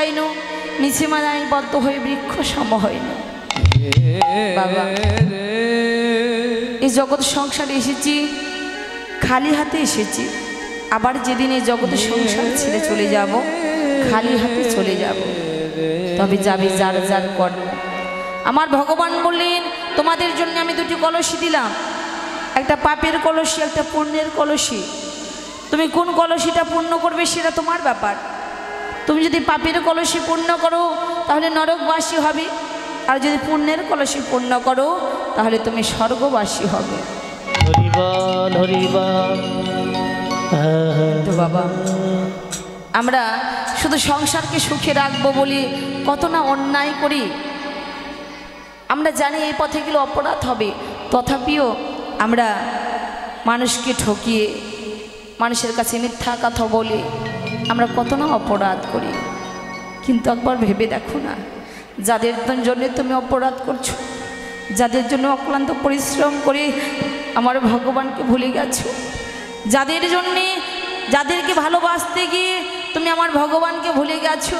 আইনো মিছে মানায় বদ্ধ হয়ে বৃক্ষ সম হইল। বাবা, এই জগৎ সংসারে এসেছি, খালি হাতে এসেছি। আবার যেদিন এই জগৎ সংসার ছেড়ে চলে যাব, খালি হাতে চলে যাব। তবে যাবে যার যার কর্ম। আমার ভগবান বললেন, তোমাদের জন্য আমি দুটি কলসি দিলাম, একটা পাপের কলসি, একটা পুণ্যের কলসি। তুমি কোন কলসিটা পূর্ণ করবে সেটা তোমার ব্যাপার। তুমি যদি পাপের কলসি পূর্ণ করো তাহলে নরকবাসী হবে, আর যদি পুণ্যের কলসি পূর্ণ করো তাহলে তুমি স্বর্গবাসী হবে। হরিবল হরিবল। তো বাবা, আমরা শুধু সংসারকে সুখে রাখবো বলে কত না অন্যায় করি। আমরা জানি এই পথে গেলে অপরাধ হবে, তথাপিও আমরা মানুষকে ঠকিয়ে, মানুষের কাছে মিথ্যা কথা বলে আমরা কত না অপরাধ করি। কিন্তু একবার ভেবে দেখো না, যাদের জন্য তুমি অপরাধ করছো, যাদের জন্য অক্লান্ত পরিশ্রম করে আমার ভগবানকে ভুলে গেছো, যাদের জন্যে, যাদেরকে ভালোবাসতে গিয়ে তুমি আমার ভগবানকে ভুলে গেছো,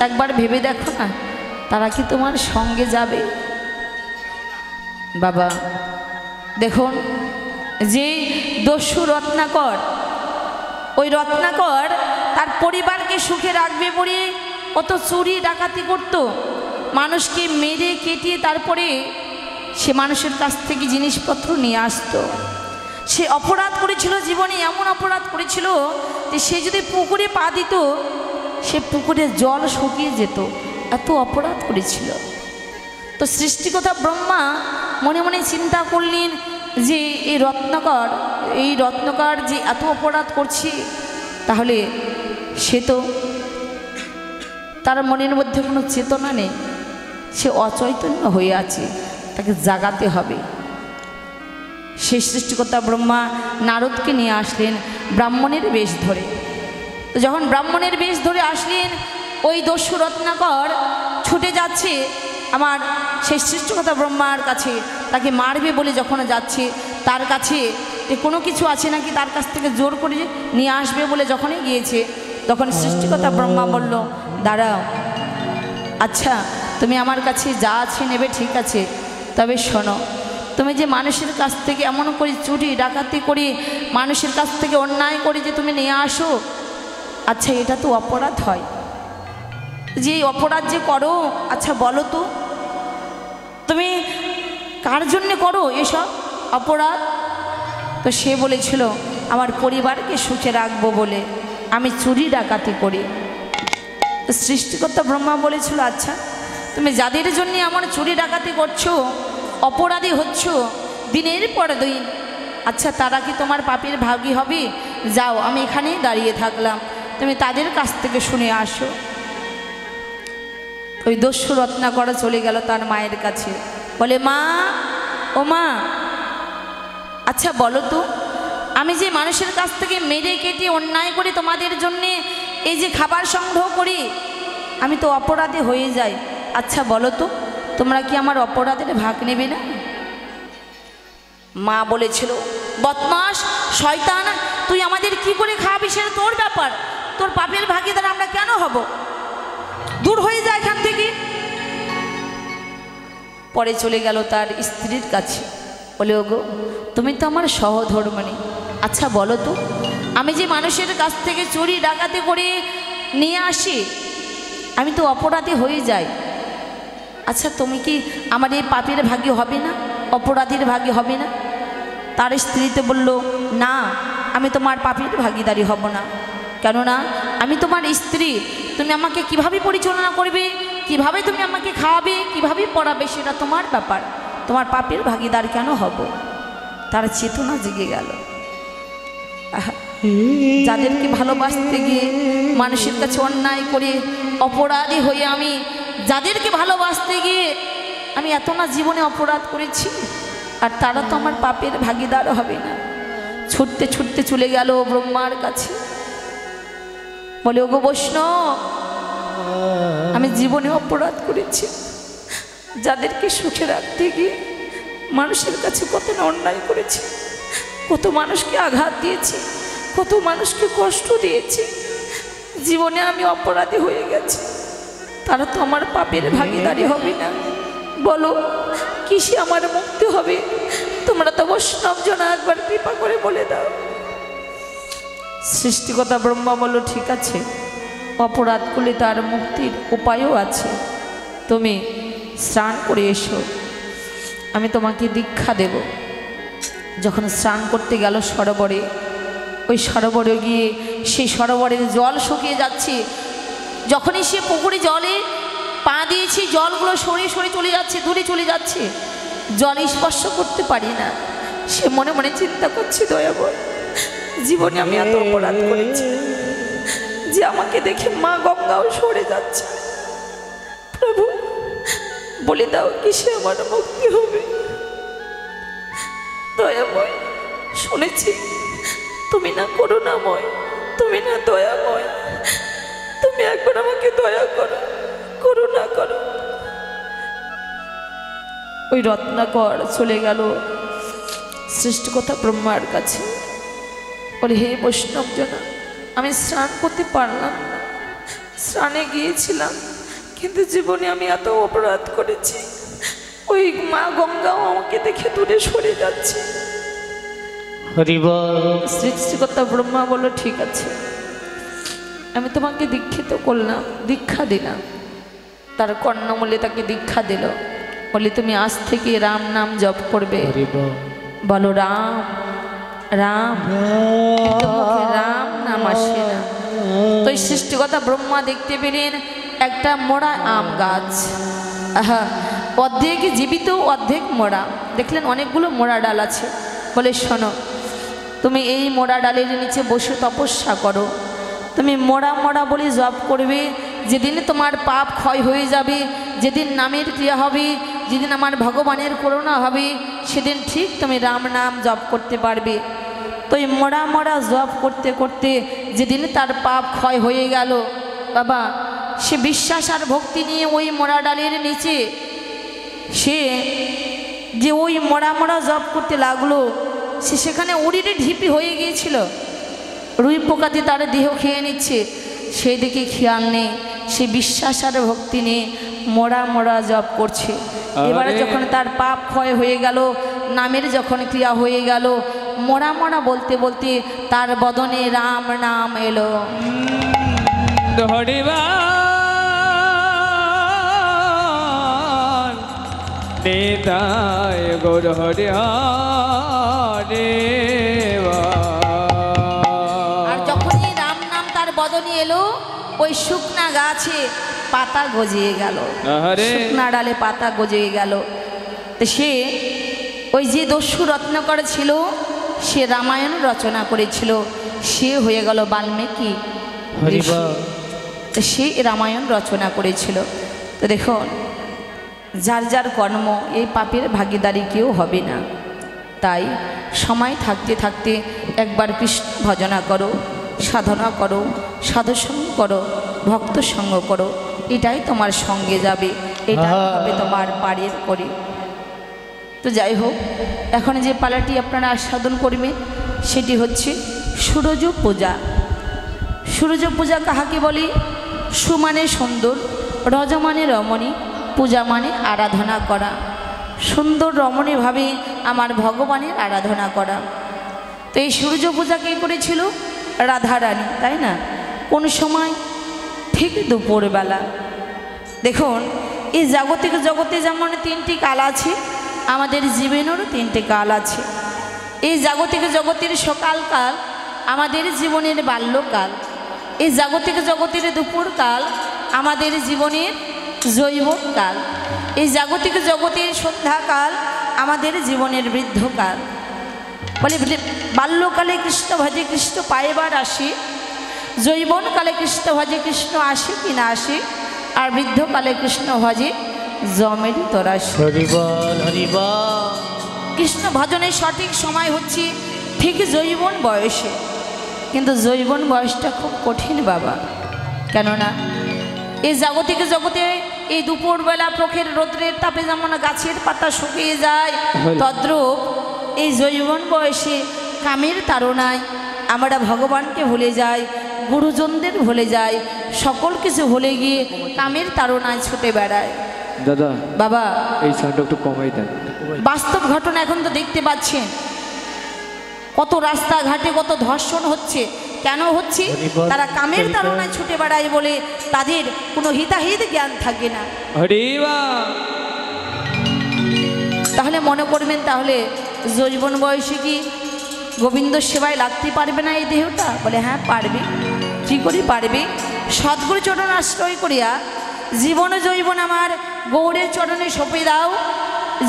একবার ভেবে দেখো না, তারা কি তোমার সঙ্গে যাবে? বাবা দেখুন, যে দস্যু রত্নাকর, ওই রত্নাকর তার পরিবারকে সুখে রাখবে বলে কত চুরি ডাকাতি করত, মানুষকে মেরে কেটে তারপরে সে মানুষের কাছ থেকে জিনিসপত্র নিয়ে আসতো। সে অপরাধ করেছিল, জীবনে এমন অপরাধ করেছিল যে সে যদি পুকুরে পা দিত, সে পুকুরের জল শুকিয়ে যেত, এত অপরাধ করেছিল। তো সৃষ্টিকর্তা ব্রহ্মা মনে মনে চিন্তা করলেন যে এই রত্নকর যে এত অপরাধ করছে, তাহলে সে তো, তার মনের মধ্যে কোনো চেতনা নেই, সে অচৈতন্য হয়ে আছে, তাকে জাগাতে হবে। সেই সৃষ্টিকর্তা ব্রহ্মা নারদকে নিয়ে আসলেন ব্রাহ্মণের বেশ ধরে। তো যখন ব্রাহ্মণের বেশ ধরে আসলেন, ওই দস্যু রত্নাকর ছুটে যাচ্ছে আমার সেই সৃষ্টিকর্তা ব্রহ্মার কাছে, তাকে মারবে বলে যখন যাচ্ছে, তার কাছে কোনো কিছু আছে নাকি তার কাছ থেকে জোর করে নিয়ে আসবে বলে যখনই গিয়েছে, তখন সৃষ্টিকর্তা ব্রহ্মা বলল, দাঁড়াও, আচ্ছা তুমি আমার কাছে যা আছে নেবে, ঠিক আছে, তবে শোনো, তুমি যে মানুষের কাছ থেকে এমন করে চুরি ডাকাতি করে, মানুষের কাছ থেকে অন্যায় করে যে তুমি নিয়ে আসো, আচ্ছা এটা তো অপরাধ হয়, যে অপরাধ যে করো, আচ্ছা বলো তো তুমি কার জন্যে করো এসব অপরাধ? তো সে বলেছিল, আমার পরিবারকে সুখে রাখবো বলে আমি চুরি ডাকাতি করি। তো সৃষ্টিকর্তা ব্রহ্মা বলেছিল, আচ্ছা তুমি যাদের জন্য আমার চুরি ডাকাতি করছো, অপরাধী হচ্ছ দিনের পর দিন, আচ্ছা তারা কি তোমার পাপের ভাগী হবে? যাও, আমি এখানেই দাঁড়িয়ে থাকলাম, তুমি তাদের কাছ থেকে শুনে আসো। ওই দস্যু রত্নাকর চলে গেল তার মায়ের কাছে, বলে, মা, ও মা, আচ্ছা বলো তো, আমি যে মানুষের কাছ থেকে মেরে কেটে অন্যায় করে তোমাদের জন্যে এই যে খাবার সংগ্রহ করি, আমি তো অপরাধী হয়ে যাই, আচ্ছা বলো তো তোমরা কি আমার অপরাধের ভাগ নেবে না? মা বলেছিল, বদমাস, শয়তান, তুই আমাদের কি করে খাওয়াবি সেটা তোর ব্যাপার, তোর পাপের ভাগীদার আমরা কেন হব, দূর হয়ে যায় এখান থেকে। পরে চলে গেল তার স্ত্রীর কাছে, বলে, ওগো তুমি তো আমার সহধর্মিণী, আচ্ছা বলো তো, আমি যে মানুষের কাছ থেকে চুরি ডাকাতি করে নিয়ে আসি, আমি তো অপরাধী হয়ে যাই, আচ্ছা তুমি কি আমার এই পাপের ভাগী হবে না, অপরাধীর ভাগী হবে না? তার স্ত্রীতে বলল, না, আমি তোমার পাপের ভাগীদারি হব না, কেননা আমি তোমার স্ত্রী, তুমি আমাকে কিভাবে পরিচালনা করবে, কিভাবে তুমি আমাকে খাওয়াবে, কিভাবে পড়াবে সেটা তোমার ব্যাপার, তোমার পাপের ভাগীদার কেন হব? তার চেতনা জেগে গেল। যাদেরকে ভালোবাসতে গিয়ে মানুষের কাছে অন্যায় করে অপরাধী হয়ে, আমি যাদেরকে ভালোবাসতে গিয়ে আমি এত না জীবনে অপরাধ করেছি, আর তারা তো আমার পাপের ভাগীদার হবে না। ছুটতে ছুটতে চলে গেল ব্রহ্মার কাছে, বলে, ওগো বৈষ্ণব, আমি জীবনে অপরাধ করেছি, যাদেরকে সুখে রাখতে গিয়ে মানুষের কাছে কত না অন্যায় করেছি, কত মানুষকে আঘাত দিয়েছি, কত মানুষকে কষ্ট দিয়েছি, জীবনে আমি অপরাধী হয়ে গেছি, তারা তো আমার পাপের ভাগীদারি হবে না। বলো কিসে আমার মুক্তি হবে? তোমরা তো বৈষ্ণব জনা, একবার কৃপা করে বলে দাও। সৃষ্টিকর্তা ব্রহ্মা বলল, ঠিক আছে, অপরাধ করলে তার মুক্তির উপায়ও আছে। তুমি স্নান করে এসো, আমি তোমাকে দীক্ষা দেব। যখন স্নান করতে গেল সরোবরে, ওই সরোবরে গিয়ে সেই সরোবরের জল শুকিয়ে যাচ্ছে। যখনই সে পুকুরে জলে পা দিয়েছি, জলগুলো সরে সরে চলে যাচ্ছে, দূরে চলে যাচ্ছে, জল স্পর্শ করতে পারি না। সে মনে মনে চিন্তা করছে, দয়াবর, জীবনে আমি এত অপরাধ করেছি যে আমাকে দেখে মা গঙ্গাও সরে যাচ্ছে। প্রভু বলে দাও কিসে আমার মুক্তি হবে? দয়াময়, শুনেছি তুমি না করুণাময়, তুমি না দয়াময়, তুমি একবার আমাকে দয়া করো, করুণা করো। ওই রত্নাকর চলে গেল সৃষ্টিকর্তা ব্রহ্মার কাছে, বলে, হে বৈষ্ণব জনা, আমি স্নান করতে পারলাম না, স্নানে গিয়েছিলাম, কিন্তু জীবনে আমি এত অপরাধ করেছি, ওই মা গঙ্গাও আমাকে দেখে দূরে সরে যাচ্ছে। সৃষ্টিকর্তা ব্রহ্মা বলল, ঠিক আছে, আমি তোমাকে দীক্ষিত করলাম, দীক্ষা দিলাম। তার কর্ণমূলে তাকে দীক্ষা দিল, বলে, তুমি আজ থেকে রাম নাম জপ করবে। বলো রাম রাম, কিন্তু মুখে রাম নাম আসে না। তো এই সৃষ্টিকর্তা ব্রহ্মা দেখতে পেলেন একটা মোড়া আম গাছ, অর্ধেক জীবিত অর্ধেক মোড়া। দেখলেন অনেকগুলো মোড়া ডাল আছে। বলে, শোনো, তুমি এই মোড়া ডালের নিচে বসে তপস্যা করো, তুমি মোড়া মোড়া বলে জপ করবে। যেদিন তোমার পাপ ক্ষয় হয়ে যাবে, যেদিন নামের ক্রিয়া হবে, যেদিন আমার ভগবানের করুণা হবে, সেদিন ঠিক তুমি রাম নাম জপ করতে পারবে। তো এই মোড়া মোড়া জপ করতে করতে যেদিন তার পাপ ক্ষয় হয়ে গেল, বাবা, সে বিশ্বাস আর ভক্তি নিয়ে ওই মোড়া ডালের নিচে সে যে ওই মোড়া মোড়া জপ করতে লাগলো, সে সেখানে উড়িয়ে ঢিপি হয়ে গিয়েছিল। রুই পোকাতে তার দেহ খেয়ে নিচ্ছে, সেই দিকে খেয়াল নেই, সে বিশ্বাস আর ভক্তি নিয়ে মোড়া মোড়া জপ করছে। এবারে যখন তার পাপ ক্ষয় হয়ে গেল, নামের যখন ক্রিয়া হয়ে গেল, মোড়া মোড়া বলতে বলতে তার বদনে রাম নাম এলো। আর যখনই রাম নাম তার বদনে এলো, ওই শুকনা গাছে পাতা গজিয়ে গেল, শুকনা ডালে পাতা গজিয়ে গেল। তো সে ওই যে দস্যু রত্নাকর ছিল, সে রামায়ণ রচনা করেছিল, সে হয়ে গেল বাল্মীকি। তো সে রামায়ণ রচনা করেছিল। তো দেখুন, যার যার কর্ম, এই পাপের ভাগীদারি কেউ হবে না। তাই সময় থাকতে থাকতে একবার কৃষ্ণ ভজনা করো, সাধনা করো, সাধুসঙ্গ করো, ভক্ত সঙ্গ করো, এটাই তোমার সঙ্গে যাবে, এটাই হবে তোমার পারের করে। তো যাই হোক, এখন যে পালাটি আপনারা আস্বাদন করবেন সেটি হচ্ছে সূর্য পূজা। সূর্য পূজা কাহাকে বলি? সু মানে সুন্দর, রজ মানে রমণী, পূজা মানে আরাধনা করা। সুন্দর রমণীভাবে আমার ভগবানের আরাধনা করা। তো এই সূর্য পূজা কে করেছিল? রাধারানী, তাই না? কোন সময়? ঠিক দুপুরবেলা। দেখুন, এই জাগতিক জগতে যেমন তিনটি কাল আছে, আমাদের জীবনেরও তিনটি কাল আছে। এই জাগতিক জগতের সকালকাল আমাদের জীবনের বাল্যকাল, এই জাগতিক জগতের দুপুরকাল আমাদের জীবনের জৈবকাল, এই জাগতিক জগতের সন্ধ্যাকাল আমাদের জীবনের বৃদ্ধকাল। বলে বাল্যকালে কৃষ্ণ ভজে কৃষ্ণ পাইবার আসি, জৈবনকালে কৃষ্ণ ভজে কৃষ্ণ আসে কি না আসে, আর বৃদ্ধকালে কৃষ্ণ ভজে জমেরই তরাসি। কৃষ্ণ ভজনের সঠিক সময় হচ্ছে ঠিক যৌবন বয়সে। কিন্তু যৌবন বয়সটা খুব কঠিন বাবা, কেননা এই জাগতিক জগতে এই দুপুরবেলা প্রখের রৌদ্রের তাপে যেমন গাছের পাতা শুকিয়ে যায়, তদ্রূপ এই যৌবন বয়সে কামের তাড়নায় আমরা ভগবানকে ভুলে যাই, গুরুজনদের ভুলে যায়, সকল কিছু ভুলে গিয়ে কামের তাড়নায় ছুটে বেড়ায়। দাদা বাবা এই সাউন্ডটা একটু কমাই দেন। বাস্তব ঘটনা এখন তো দেখতে পাচ্ছেন, কত রাস্তাঘাটে কত ধর্ষণ হচ্ছে। কেন হচ্ছে? তারা কামের তাড়নায় ছুটে বেড়ায় বলে তাদের কোনো হিতাহিত জ্ঞান থাকে না। হরিবা তাহলে মনে করবেন, তাহলে যৌবন বয়সে কি গোবিন্দ সেবায় লাগতে পারবে না এই দেহটা? বলে হ্যাঁ পারবে। কী করে পারবে? সদ্গুরু চরণ আশ্রয় করিয়া জীবন জৈবন আমার গৌরের চরণে সঁপে দাও।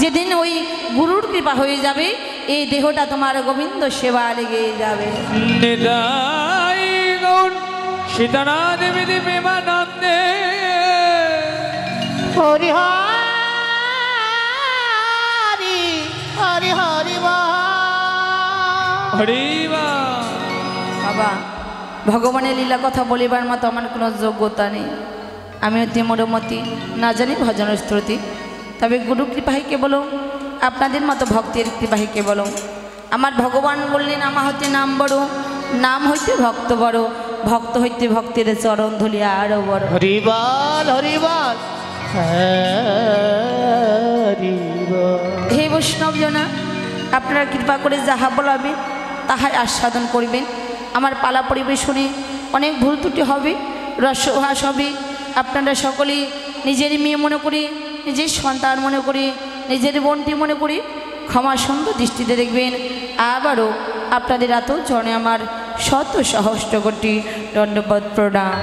যেদিন ওই গুরুর কৃপা হয়ে যাবে, এই দেহটা তোমার গোবিন্দ সেবা লেগে যাবে। সীতারা দেবী প্রেমানন্দে হরি হরি হরি হরি হরিবা। বাবা ভগবানের লীলা কথা বলিবার মতো আমার কোনো যোগ্যতা নেই। আমি অতি মোড়মতি, না জানি ভজন শ্রুতি। তবে গুরু কৃপাই কেবল, আপনাদের মতো ভক্তের কৃপাই কেবল। আমার ভগবান বললেন, আমা হইতে নাম বড়, নাম হইতে ভক্ত বড়, ভক্ত হইতে ভক্তের চরণ ধুলি আরো বড়। হরিবল হরিবল হরিবল। হে বৈষ্ণব জনা, আপনারা কৃপা করে যাহা বলাবেন তাহাই আস্বাদন করবেন। আমার পালা পরিবেশনে অনেক ভুল ত্রুটি হবে, রসভাস হবে। আপনারা সকলেই নিজের মেয়ে মনে করি, নিজের সন্তান মনে করি, নিজের বোনটি মনে করি ক্ষমা সুন্দর দৃষ্টিতে দেখবেন। আবারও আপনাদের এত চরণে আমার শত সহস্র কোটি দণ্ডবত প্রণাম।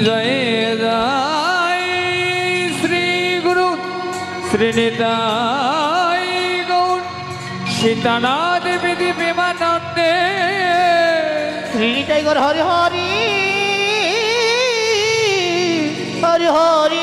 জয় জয় শ্রী গুরু শ্রীনিতাই গৌর সীতারা দেবী প্রেমানন্দে। শ্রী টাইগর হরি হরি হরি হরি।